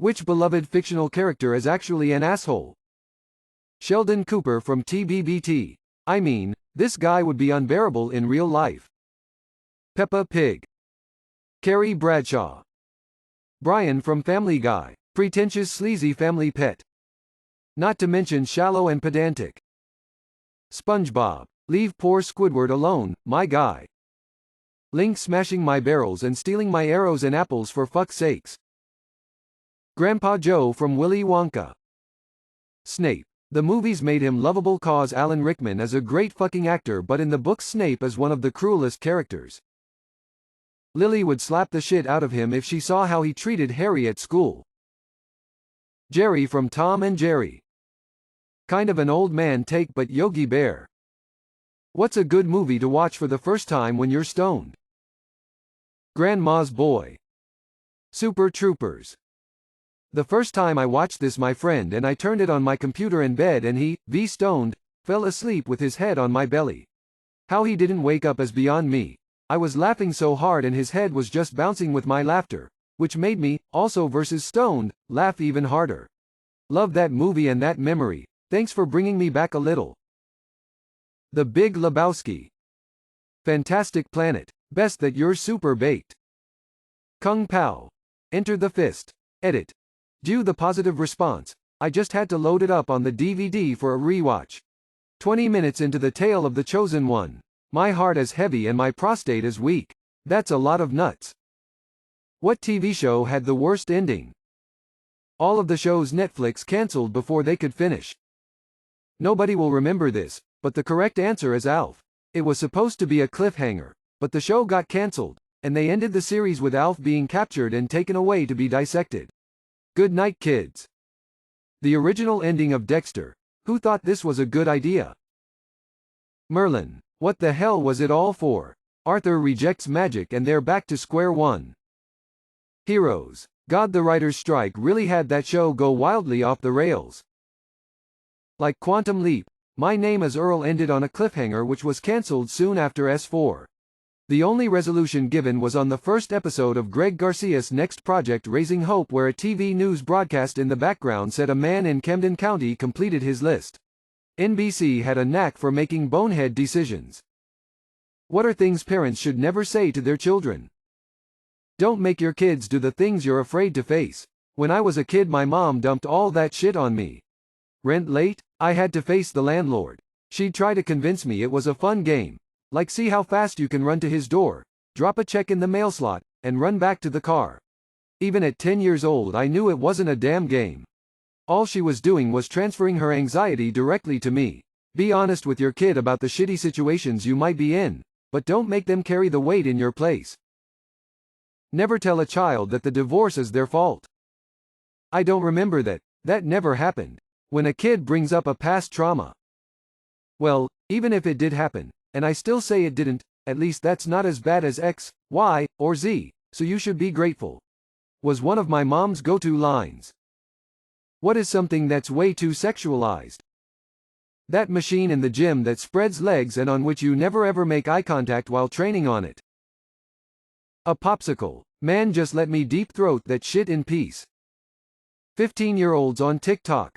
Which beloved fictional character is actually an asshole? Sheldon Cooper from TBBT. I mean, this guy would be unbearable in real life. Peppa Pig. Carrie Bradshaw. Brian from Family Guy. Pretentious sleazy family pet. Not to mention shallow and pedantic. SpongeBob. Leave poor Squidward alone, my guy. Link smashing my barrels and stealing my arrows and apples for fuck's sakes. Grandpa Joe from Willy Wonka. Snape. The movies made him lovable cause Alan Rickman is a great fucking actor, but in the books Snape is one of the cruelest characters. Lily would slap the shit out of him if she saw how he treated Harry at school. Jerry from Tom and Jerry. Kind of an old man take but Yogi Bear. What's a good movie to watch for the first time when you're stoned? Grandma's Boy. Super Troopers. The first time I watched this, my friend and I turned it on my computer in bed and he, stoned, fell asleep with his head on my belly. How he didn't wake up is beyond me. I was laughing so hard and his head was just bouncing with my laughter, which made me, also versus stoned, laugh even harder. Love that movie and that memory. Thanks for bringing me back a little. The Big Lebowski. Fantastic Planet. Best that you're super baked. Kung Pao. Enter the Fist. Edit. Due the positive response, I just had to load it up on the DVD for a rewatch. 20 minutes into The Tale of the Chosen One. My heart is heavy and my prostate is weak. That's a lot of nuts. What TV show had the worst ending? All of the shows Netflix canceled before they could finish. Nobody will remember this, but the correct answer is Alf. It was supposed to be a cliffhanger, but the show got canceled, and they ended the series with Alf being captured and taken away to be dissected. Good night, kids. The original ending of Dexter. Who thought this was a good idea? Merlin. What the hell was it all for? Arthur rejects magic and they're back to square one. Heroes. God, the writer's strike really had that show go wildly off the rails. Like Quantum Leap, My Name is Earl ended on a cliffhanger which was cancelled soon after S4. The only resolution given was on the first episode of Greg Garcia's next project Raising Hope, where a TV news broadcast in the background said a man in Camden County completed his list. NBC had a knack for making bonehead decisions. What are things parents should never say to their children? Don't make your kids do the things you're afraid to face. When I was a kid, my mom dumped all that shit on me. Rent late? I had to face the landlord. She'd try to convince me it was a fun game. Like, see how fast you can run to his door, drop a check in the mail slot, and run back to the car. Even at 10 years old I knew it wasn't a damn game. All she was doing was transferring her anxiety directly to me. Be honest with your kid about the shitty situations you might be in, but don't make them carry the weight in your place. Never tell a child that the divorce is their fault. I don't remember that. That never happened. When a kid brings up a past trauma. Well, even if it did happen, and I still say it didn't, at least that's not as bad as X, Y, or Z, so you should be grateful. Was one of my mom's go-to lines. What is something that's way too sexualized? That machine in the gym that spreads legs and on which you never ever make eye contact while training on it. A popsicle. Man, just let me deep throat that shit in peace. 15-year-olds on TikTok.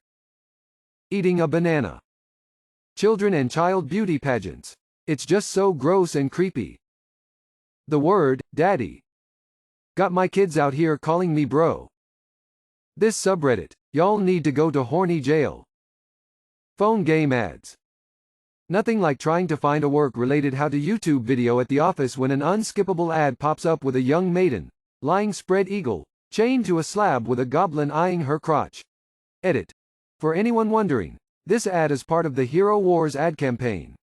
Eating a banana. Children and child beauty pageants. It's just so gross and creepy. The word, daddy. Got my kids out here calling me bro. This subreddit, y'all need to go to horny jail. Phone game ads. Nothing like trying to find a work-related how-to YouTube video at the office when an unskippable ad pops up with a young maiden, lying spread eagle, chained to a slab with a goblin eyeing her crotch. Edit. For anyone wondering, this ad is part of the Hero Wars ad campaign.